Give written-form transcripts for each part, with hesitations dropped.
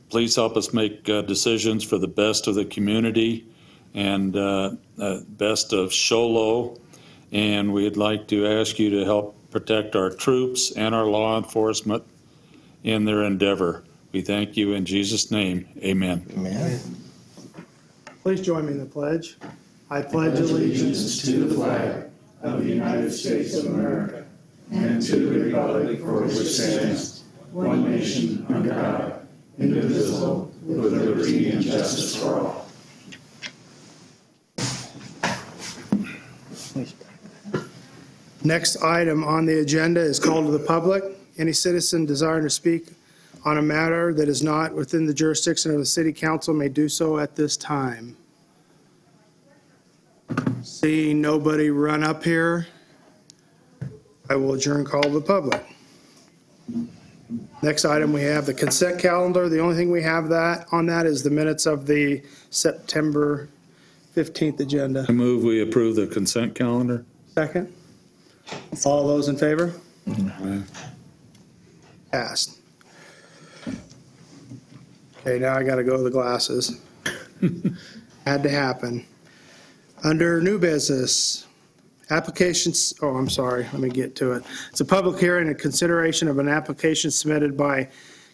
Please help us make decisions for the best of the community and best of Show Low. And we'd like to ask you to help protect our troops and our law enforcement in their endeavor. We thank you in Jesus' name. Amen. Amen. Please join me in the pledge. I pledge allegiance to the flag of the United States of America and to the republic for which it stands, one nation under God, indivisible, with liberty and justice for all. Next item on the agenda is call to the public. Any citizen desiring to speak on a matter that is not within the jurisdiction of the City Council may do so at this time. Seeing nobody run up here, I will adjourn call to the public. Next item, we have the consent calendar. The only thing we have on that is the minutes of the September 15th agenda. I move we approve the consent calendar. Second. All those in favor? Aye. Passed. Okay, now I got to go to the glasses. Had to happen. Under new business, applications, oh, I'm sorry, let me get to it. It's a public hearing and consideration of an application submitted by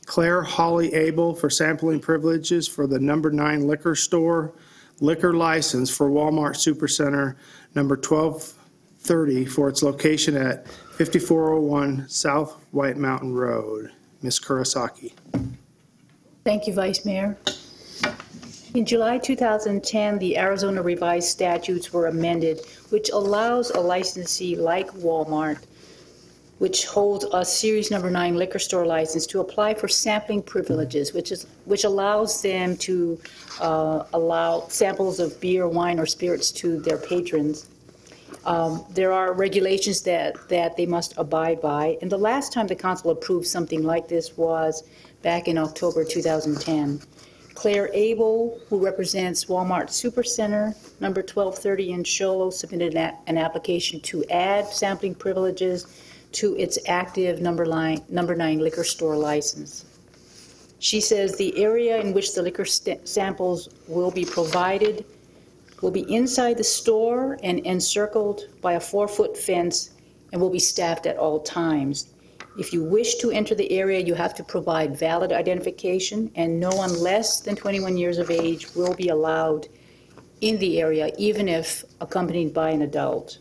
Claire Holly Abel for sampling privileges for the number 9 liquor store liquor license for Walmart Supercenter number 1230 for its location at 5401 South White Mountain Road. Ms. Kurosaki. Thank you, Vice Mayor. In July 2010, the Arizona revised statutes were amended, which allows a licensee like Walmart, which holds a Series Number 9 liquor store license, to apply for sampling privileges, which allows them to allow samples of beer, wine, or spirits to their patrons. There are regulations that they must abide by, and the last time the council approved something like this was back in October 2010. Claire Abel, who represents Walmart Supercenter, number 1230 in Show Low, submitted an application to add sampling privileges to its active number 9 liquor store license. She says the area in which the liquor samples will be provided will be inside the store and encircled by a 4-foot fence and will be staffed at all times. If you wish to enter the area, you have to provide valid identification, and no one less than 21 years of age will be allowed in the area, even if accompanied by an adult.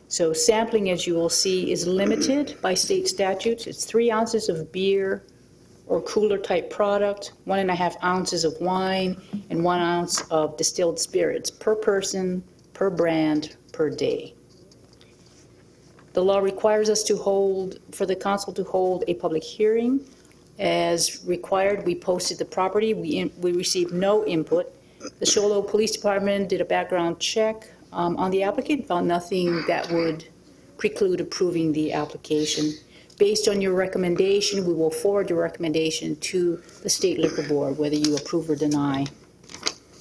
So sampling, as you will see, is limited by state statutes. It's 3 ounces of beer or cooler type product, 1.5 ounces of wine, and 1 ounce of distilled spirits per person, per brand, per day. The law requires us to for the council to hold a public hearing. As required, we posted the property. We received no input. The Show Low Police Department did a background check on the applicant, found nothing that would preclude approving the application. Based on your recommendation, we will forward your recommendation to the State Liquor Board, whether you approve or deny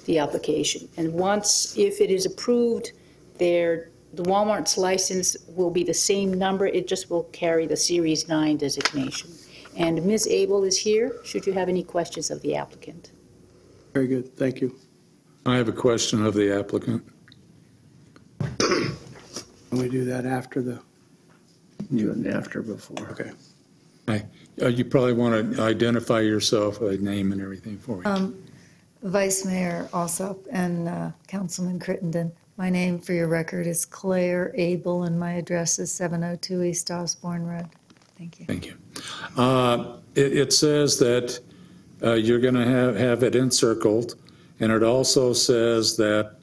the application. And if it is approved, the Walmart's license will be the same number. It just will carry the Series 9 designation. And Ms. Abel is here, should you have any questions of the applicant. Very good. Thank you. I have a question of the applicant. Can we do that after the... Do it after, before. Okay. Hi. You probably want to identify yourself, a name and everything for me. Vice Mayor Alsop and Councilman Crittenden. My name, for your record, is Claire Abel, and my address is 702 East Osborne Road. Thank you. Thank you. It says that you're going to have it encircled, and it also says that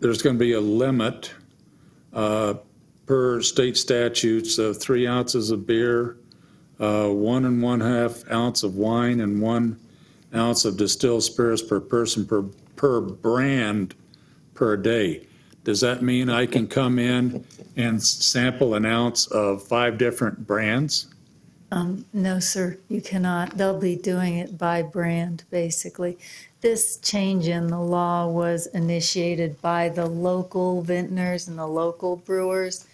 there's going to be a limit per state statutes of 3 ounces of beer, 1 1/2 ounce of wine, and 1 ounce of distilled spirits per person per brand per day. Does that mean I can come in and sample an ounce of 5 different brands? No, sir, you cannot. They'll be doing it by brand, basically. This change in the law was initiated by the local vintners and the local brewers.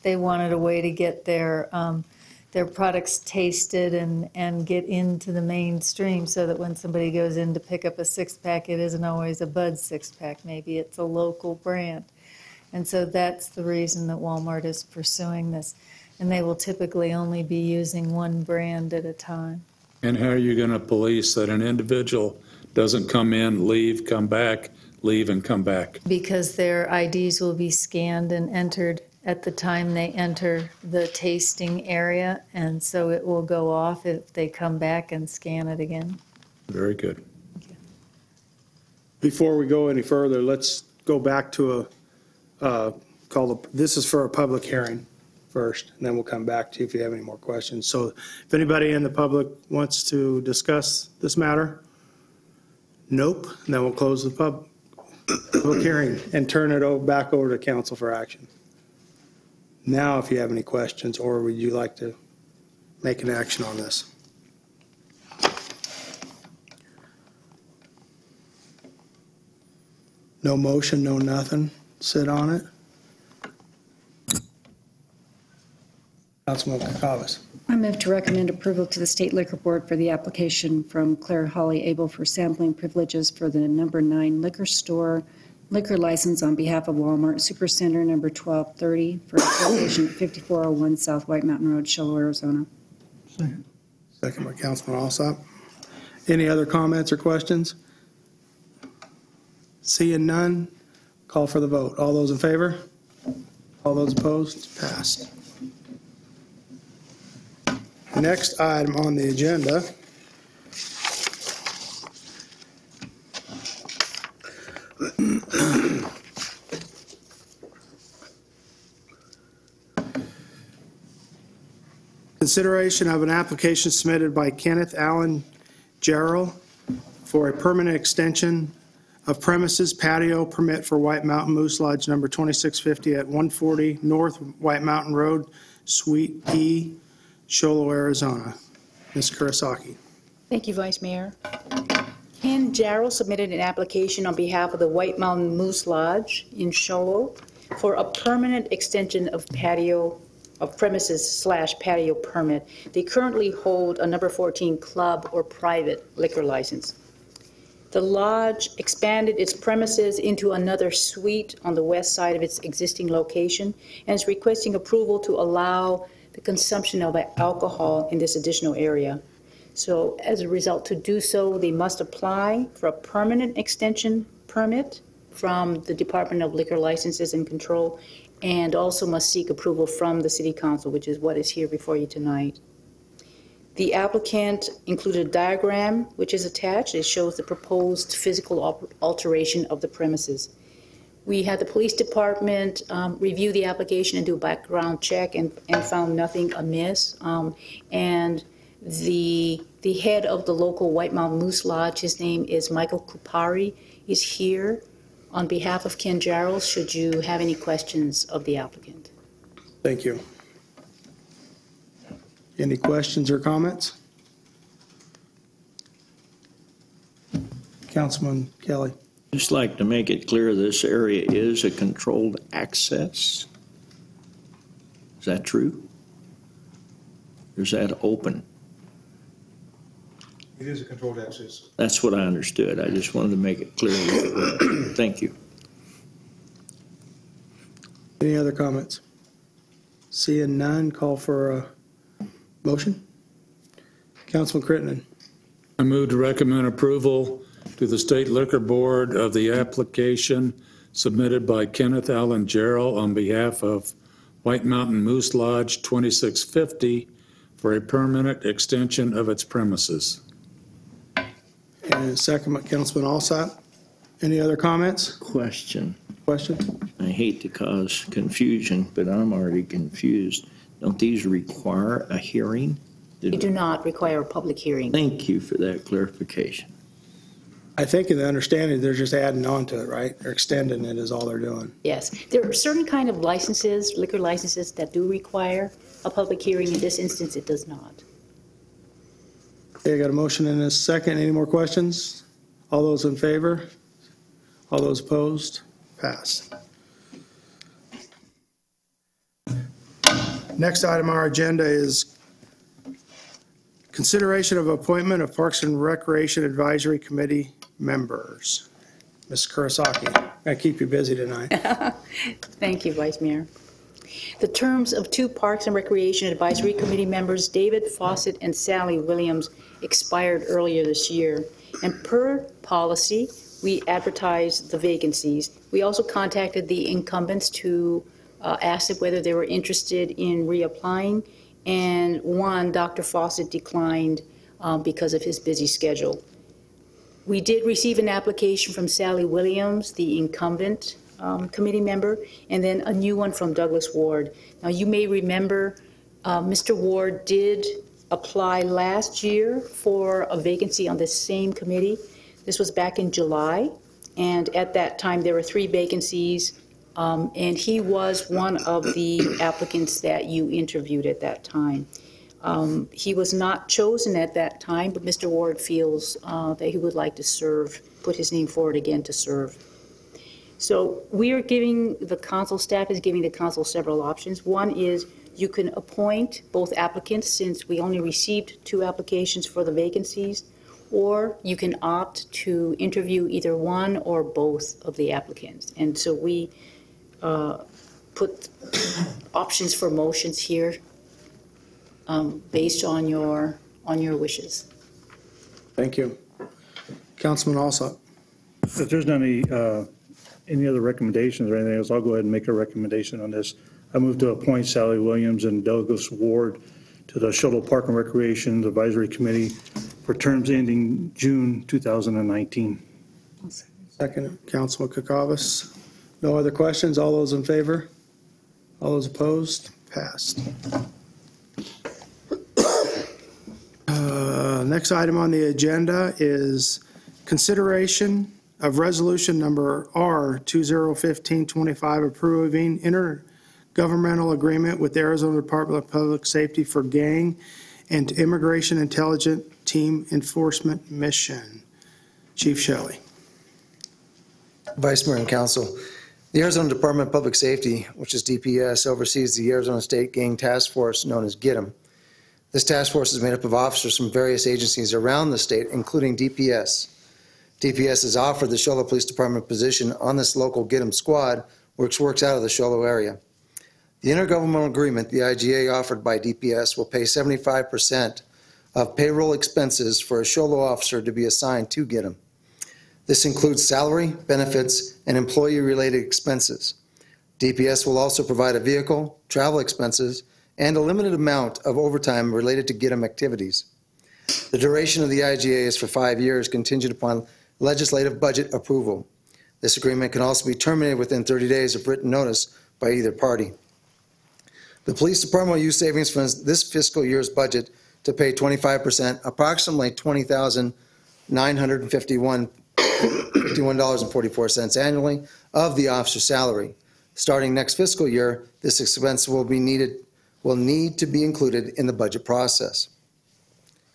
They wanted a way to get their their products tasted and get into the mainstream so that when somebody goes in to pick up a six-pack, it isn't always a Bud six-pack. Maybe it's a local brand. And so that's the reason that Walmart is pursuing this. And they will typically only be using one brand at a time. And how are you going to police that an individual doesn't come in, leave, come back, leave and come back? Because their IDs will be scanned and entered at the time they enter the tasting area, and so it will go off if they come back and scan it again. Very good. Before we go any further, let's go back to this is for a public hearing first, and then we'll come back to you if you have any more questions. So if anybody in the public wants to discuss this matter, nope, and then we'll close the public hearing and turn it back over to council for action. Now, if you have any questions, or would you like to make an action on this? No motion, no nothing, sit on it. Councilman Kakavas. I move to recommend approval to the State Liquor Board for the application from Claire Holly Abel for sampling privileges for the number 9 liquor store liquor license on behalf of Walmart Supercenter number 1230 for its location at 5401 South White Mountain Road, Shoalo, Arizona. Second by Councilman Alsop. Any other comments or questions? Seeing none, call for the vote. All those in favor? All those opposed? Passed. Next item on the agenda consideration of an application submitted by Kenneth Allen Jarrell for a permanent extension of premises patio permit for White Mountain Moose Lodge number 2650 at 140 North White Mountain Road, Suite E, Shoalo, Arizona. Ms. Kurosaki. Thank you, Vice Mayor. Ken Jarrell submitted an application on behalf of the White Mountain Moose Lodge in Shoalo for a permanent extension of premises/patio permit. They currently hold a number 14 club or private liquor license. The lodge expanded its premises into another suite on the west side of its existing location and is requesting approval to allow the consumption of alcohol in this additional area. So as a result, to do so, they must apply for a permanent extension permit from the Department of Liquor Licenses and Control, and also must seek approval from the City Council, which is what is here before you tonight. The applicant included a diagram which is attached. It shows the proposed physical alteration of the premises. We had the police department review the application and do a background check and found nothing amiss. And the head of the local White Mountain Moose Lodge, his name is Michael Kupari, is here on behalf of Ken Jarrell, should you have any questions of the applicant. Thank you. Any questions or comments? Councilman Kelly. Just like to make it clear this area is a controlled access. Is that true? Or is that open? It is a controlled access. That's what I understood. I just wanted to make it clear. Thank you. Any other comments? Seeing none, call for a motion. Councilman Crittenden. I move to recommend approval to the State Liquor Board of the application submitted by Kenneth Allen Jarrell on behalf of White Mountain Moose Lodge 2650 for a permanent extension of its premises. And a second by Councilman Alsop. Any other comments? Question. Question? I hate to cause confusion, but I'm already confused. Don't these require a hearing? They do not require a public hearing. Thank you for that clarification. I think in the understanding, they're just adding on to it, right? They're extending it is all they're doing. Yes, there are certain kind of licenses, liquor licenses, that do require a public hearing. In this instance, it does not. Okay, I got a motion and a second. Any more questions? All those in favor? All those opposed? Passed. Next item on our agenda is Consideration of appointment of Parks and Recreation Advisory Committee members. Ms. Kurosaki, I keep you busy tonight. Thank you, Vice Mayor. The terms of two Parks and Recreation Advisory Committee members, David Fawcett and Sally Williams, expired earlier this year. And per policy, we advertised the vacancies. We also contacted the incumbents to ask them whether they were interested in reapplying. And one, Dr. Fawcett, declined because of his busy schedule. We did receive an application from Sally Williams, the incumbent committee member, and then a new one from Douglas Ward. Now, you may remember Mr. Ward did apply last year for a vacancy on this same committee. This was back in July, and at that time there were 3 vacancies, and he was one of the applicants that you interviewed at that time. He was not chosen at that time, but Mr. Ward feels that he would like to serve, put his name forward again to serve. So we are giving the council, staff is giving the council several options. One is you can appoint both applicants, since we only received 2 applications for the vacancies, or you can opt to interview either one or both of the applicants. And so we put options for motions here based on your wishes. Thank you. Councilman Alsop. If there's not any other recommendations or anything else, I'll go ahead and make a recommendation on this. I move to appoint Sally Williams and Douglas Ward to the Shuttle Park and Recreation Advisory Committee for terms ending June 2019. Second, Councilman Kakavas. No other questions? All those in favor? All those opposed? Passed. Next item on the agenda is consideration of resolution number R 2015-25 approving intergovernmental agreement with the Arizona Department of Public Safety for gang and immigration intelligence team enforcement mission. Chief Shelley. Vice Mayor and Council, the Arizona Department of Public Safety, which is DPS, oversees the Arizona State Gang Task Force known as GITM. This task force is made up of officers from various agencies around the state, including DPS. DPS has offered the Show Low Police Department position on this local GITM squad, which works out of the Show Low area. The intergovernmental agreement, the IGA offered by DPS, will pay 75% of payroll expenses for a Show Low officer to be assigned to GITM. This includes salary, benefits, and employee-related expenses. DPS will also provide a vehicle, travel expenses, and a limited amount of overtime related to GITM activities. The duration of the IGA is for 5 years, contingent upon legislative budget approval. This agreement can also be terminated within 30 days of written notice by either party. The police department will use savings from this fiscal year's budget to pay 25%, approximately $20,951.44 annually of the officer's salary. Starting next fiscal year, this expense will need to be included in the budget process.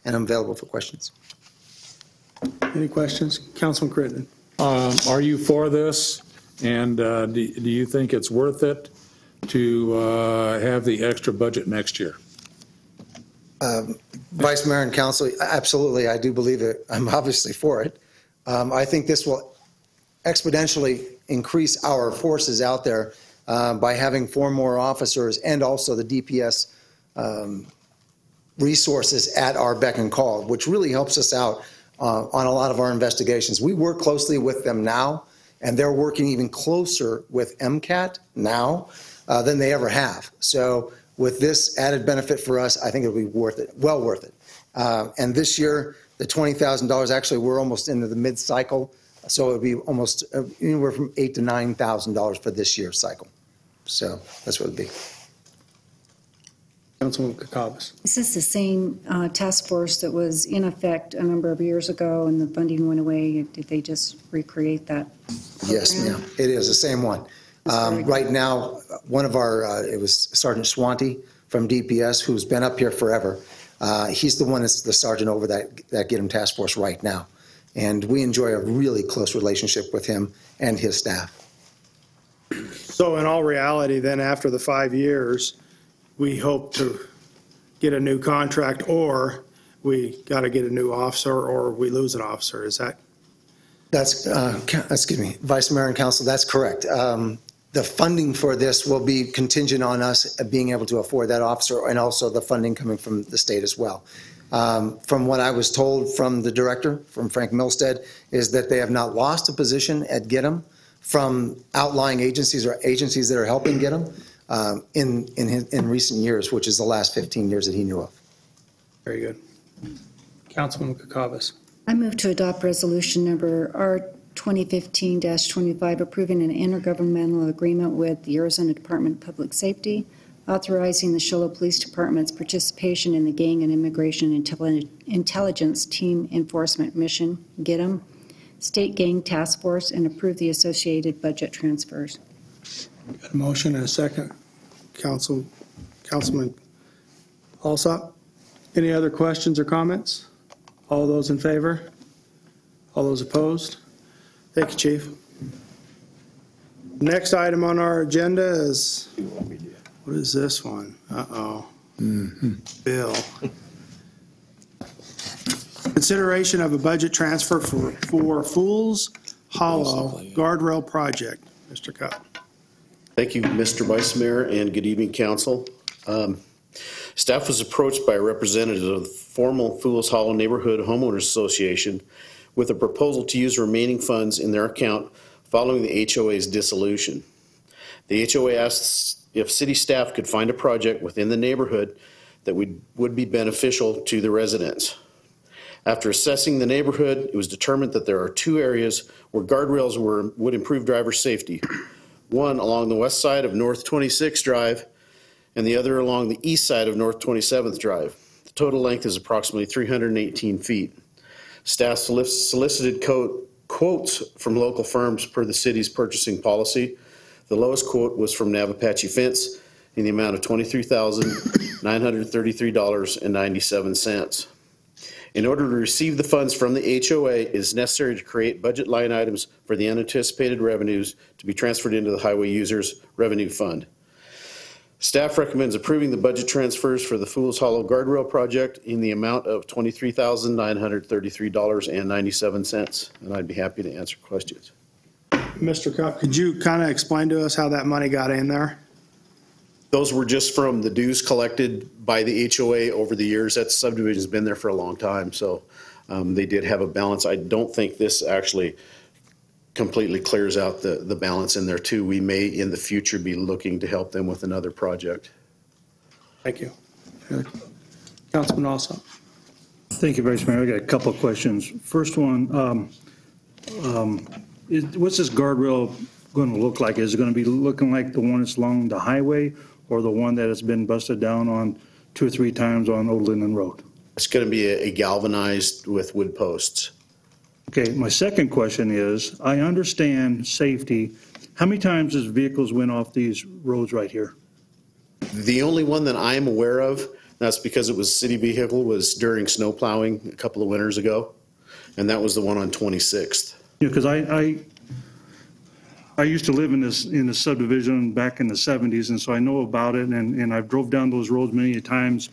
And I'm available for questions. Any questions? Councilman Crittenden. Are you for this? And do you think it's worth it to have the extra budget next year? Vice Mayor and Council, absolutely, I do believe it. I'm obviously for it. I think this will exponentially increase our forces out there by having 4 more officers and also the DPS resources at our beck and call, which really helps us out on a lot of our investigations. We work closely with them now, and they're working even closer with MCAT now than they ever have. So with this added benefit for us, I think it'll be worth it, well worth it. And this year, the $20,000, actually, we're almost into the mid-cycle, so it would be almost anywhere from $8,000 to $9,000 for this year's cycle. So that's what it would be. Councilman Kakavas. Is this the same task force that was in effect a number of years ago and the funding went away? Did they just recreate that program? Yes, ma'am. It is the same one. Right now, one of our, it was Sergeant Swanty from DPS, who's been up here forever. He's the one that's the sergeant over that GITM task force right now. And we enjoy a really close relationship with him and his staff. So in all reality, then after the 5 years, we hope to get a new contract, or we got to get a new officer or we lose an officer. Is that? That's, excuse me, Vice Mayor and Council, that's correct. The funding for this will be contingent on us being able to afford that officer and also the funding coming from the state as well. From what I was told from the director, from Frank Milstead, is that they have not lost a position at GITM from outlying agencies or agencies that are helping GITM in recent years, which is the last 15 years that he knew of. Very good. Councilman Kakavas. I move to adopt resolution number R 2015-25, approving an intergovernmental agreement with the Arizona Department of Public Safety, authorizing the Shola Police Department's participation in the Gang and Immigration Intelligence Team Enforcement Mission, GITM, State Gang Task Force, and approve the associated budget transfers. Got a motion and a second. Councilman Alsop. Any other questions or comments? All those in favor? All those opposed? Thank you, Chief. Next item on our agenda is, what is this one? Uh-oh. Bill. Consideration of a budget transfer for Fools Hollow Guardrail Project. Mr. Cupp. Thank you, Mr. Vice Mayor, and good evening, Council. Staff was approached by a representative of the former Fools Hollow Neighborhood Homeowners Association with a proposal to use remaining funds in their account following the HOA's dissolution. The HOA asked if city staff could find a project within the neighborhood that would be beneficial to the residents. After assessing the neighborhood, it was determined that there are two areas where guardrails would improve driver safety. One along the west side of North 26th Drive and the other along the east side of North 27th Drive. The total length is approximately 318 feet. Staff solicited quotes from local firms per the city's purchasing policy. The lowest quote was from Navapache Fence in the amount of $23,933.97. In order to receive the funds from the HOA, it is necessary to create budget line items for the unanticipated revenues to be transferred into the Highway Users Revenue Fund. Staff recommends approving the budget transfers for the Fools Hollow Guardrail Project in the amount of $23,933.97, and I'd be happy to answer questions. Mr. Cupp, could you kind of explain to us how that money got in there? Those were just from the dues collected by the HOA over the years. That subdivision's been there for a long time, so they did have a balance. I don't think this actually completely clears out the balance in there too. We may in the future be looking to help them with another project. Thank you. Councilman Alsop. Thank you, Vice Mayor. I got a couple of questions. First one, what's this guardrail going to look like? Is it going to be looking like the one that's along the highway or the one that has been busted down on 2 or 3 times on Old Linden Road? It's going to be a galvanized with wood posts. Okay, my second question is, I understand safety. How many times has vehicles went off these roads right here? The only one that I'm aware of, that's because it was a city vehicle, was during snow plowing a couple of winters ago, and that was the one on 26th. Yeah, because I used to live in this subdivision back in the 70s, and so I know about it, and I've drove down those roads many times.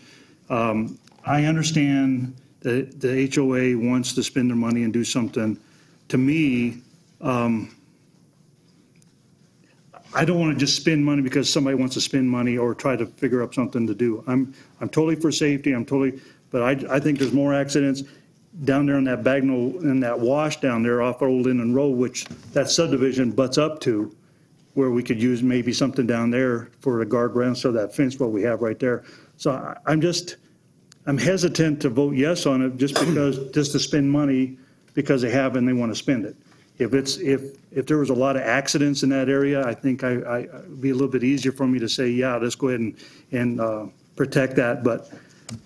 I understand that the HOA wants to spend their money and do something. To me, I don't want to just spend money because somebody wants to spend money or try to figure out something to do. I'm totally for safety. But I think there's more accidents down there in that Bagnell, in that wash down there off Old Linden Road, which that subdivision butts up to, where we could use maybe something down there for a guardrail, so that fence what we have right there. So I'm hesitant to vote yes on it just to spend money because they have and they want to spend it. If there was a lot of accidents in that area, I think it'd be a little bit easier for me to say, yeah, let's go ahead and protect that. But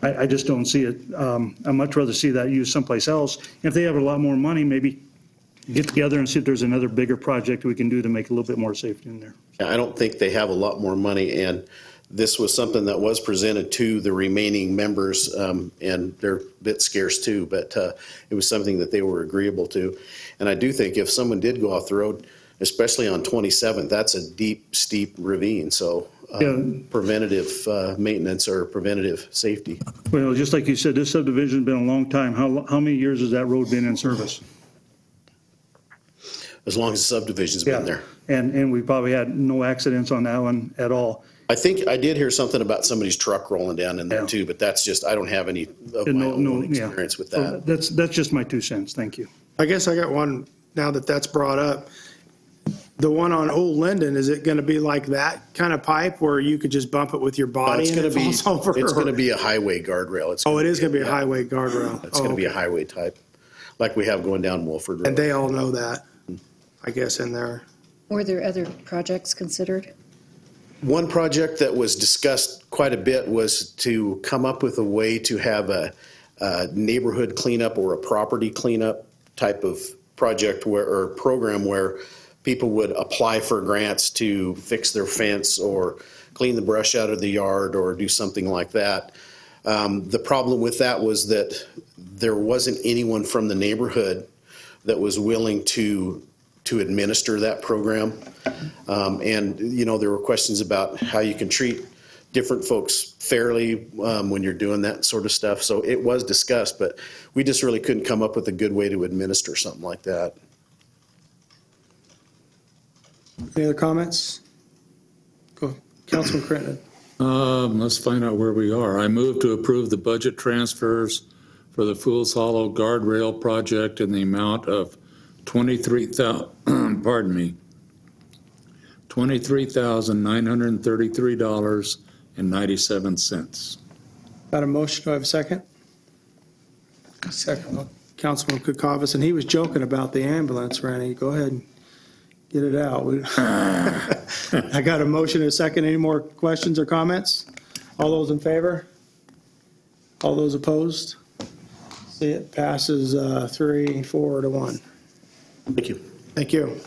I just don't see it. I'd much rather see that used someplace else. If they have a lot more money, maybe get together and see if there's another bigger project we can do to make a little bit more safety in there. I don't think they have a lot more money, and this was something that was presented to the remaining members, and they're a bit scarce too, but it was something that they were agreeable to. And I do think if someone did go off the road, especially on 27th, that's a deep, steep ravine. So preventative maintenance or preventative safety. Well, just like you said, this subdivision's been a long time. How many years has that road been in service? As long as the subdivision's been there. And we probably had no accidents on that one at all. I think I did hear something about somebody's truck rolling down in there too, but that's just, I don't have any of my own experience with that. That's just my 2 cents. Thank you. I guess I got one, now that that's brought up. The one on Old Linden, is it going to be like that kind of pipe where you could just bump it with your body It's and going it to be, falls over? it's going to be a highway guardrail. It's Oh, it is going to be a yeah, highway guardrail. It's going to be a highway type, like we have going down Wolford Road. And they all know that, I guess, in there. Were there other projects considered? One project that was discussed quite a bit was to come up with a way to have a neighborhood cleanup or a property cleanup type of project or program where people would apply for grants to fix their fence or clean the brush out of the yard or do something like that. The problem with that was that there wasn't anyone from the neighborhood that was willing to administer that program. And, you know, there were questions about how you can treat different folks fairly when you're doing that sort of stuff. So it was discussed, but we just really couldn't come up with a good way to administer something like that. Any other comments? Go, Councilman Crittenden. Let's find out where we are. I move to approve the budget transfers for the Fools Hollow Guardrail Project in the amount of $23,933.97. Got a motion, do I have a second? Second. Councilman Kukovis, and he was joking about the ambulance, Randy. Go ahead and get it out. I got a motion and a second. Any more questions or comments? All those in favor? All those opposed? See, it passes 3-4 to 1. Thank you. Thank you.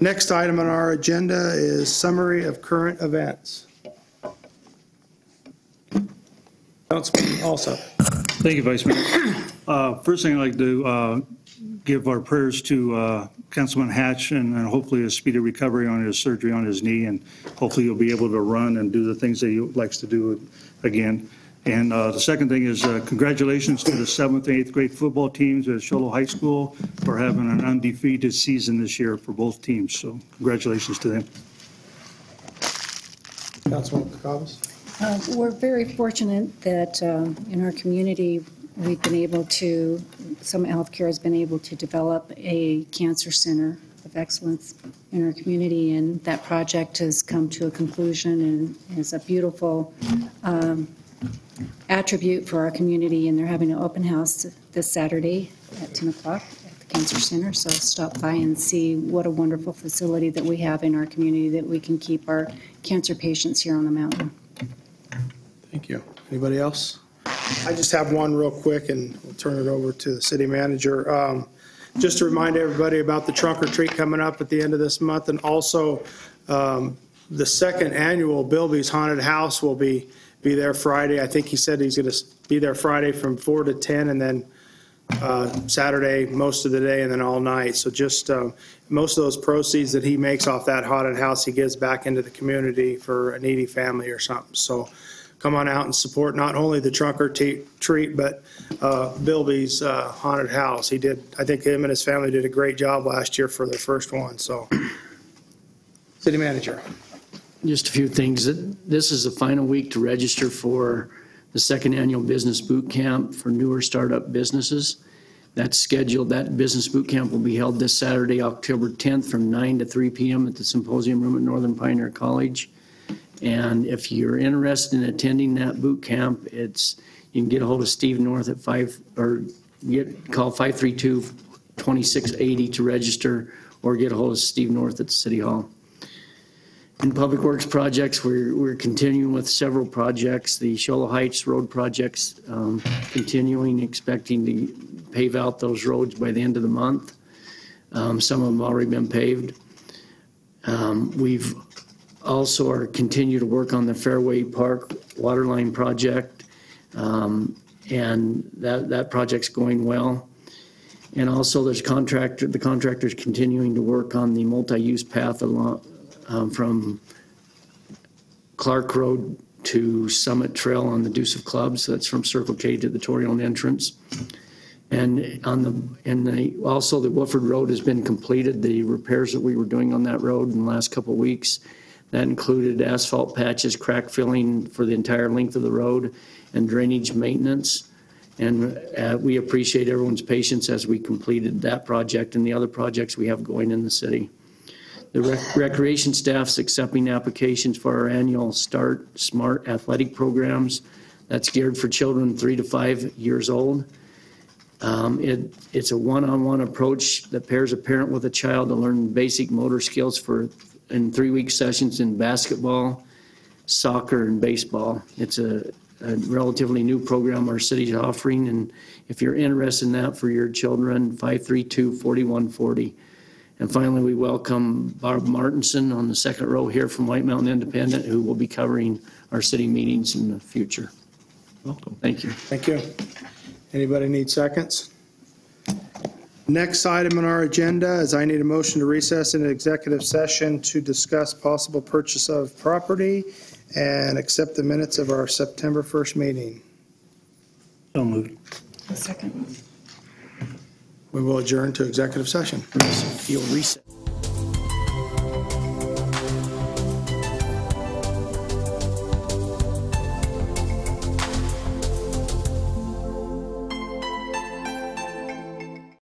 Next item on our agenda is summary of current events. Councilman also. Thank you, Vice Mayor. First thing I'd like to give our prayers to Councilman Hatch and hopefully a speedy recovery on his surgery on his knee, and hopefully he'll be able to run and do the things that he likes to do again. And the second thing is congratulations to the 7th and 8th grade football teams at Shoal High School for having an undefeated season this year for both teams. So congratulations to them. Councilman Kukovis. We're very fortunate that in our community, we've been able to, Summit Healthcare has been able to develop a cancer center of excellence in our community, and that project has come to a conclusion and is a beautiful attribute for our community, and they're having an open house this Saturday at 10 o'clock at the Cancer Center, so stop by and see what a wonderful facility that we have in our community that we can keep our cancer patients here on the mountain. Thank you. Anybody else? I just have one real quick, and we'll turn it over to the city manager. Just to remind everybody about the trunk or treat coming up at the end of this month, and also the second annual Bilby's Haunted House will be there Friday. I think he said he's going to be there Friday from 4 to 10, and then Saturday most of the day, and then all night. So just most of those proceeds that he makes off that haunted house, he gives back into the community for a needy family or something. So come on out and support not only the trunk or treat, but Bilby's haunted house. He did, I think him and his family did a great job last year for their first one. So, city manager. Just a few things. This is the final week to register for the second annual business boot camp for newer startup businesses. That's scheduled. That business boot camp will be held this Saturday, October 10th from 9 to 3 p.m. at the Symposium Room at Northern Pioneer College. And if you're interested in attending that boot camp, you can get a hold of Steve North at call 532-2680 to register, or get a hold of Steve North at the City Hall. In public works projects, we're continuing with several projects. The Shoal Heights road projects continuing, expecting to pave out those roads by the end of the month. Some of them have already been paved. We've also are continue to work on the Fairway Park Waterline project, and that project's going well. And also there's the contractor's continuing to work on the multi-use path along from Clark Road to Summit Trail on the Deuce of Clubs. That's from Circle K to the Torion entrance. And also the Woodford Road has been completed. The repairs that we were doing on that road in the last couple of weeks, that included asphalt patches, crack filling for the entire length of the road, and drainage maintenance. And we appreciate everyone's patience as we completed that project and the other projects we have going in the city. The recreation staff's accepting applications for our annual Start Smart athletic programs. That's geared for children 3 to 5 years old. It's a one-on-one approach that pairs a parent with a child to learn basic motor skills in 3-week sessions in basketball, soccer, and baseball. It's a relatively new program our city's offering, and if you're interested in that for your children, 532-4140. And finally, we welcome Barb Martinson on the second row here from White Mountain Independent, who will be covering our city meetings in the future. Welcome. Thank you. Thank you. Anybody need seconds? Next item on our agenda is I need a motion to recess into executive session to discuss possible purchase of property and accept the minutes of our September 1st meeting. So moved. A second. We will adjourn to executive session. You'll reset.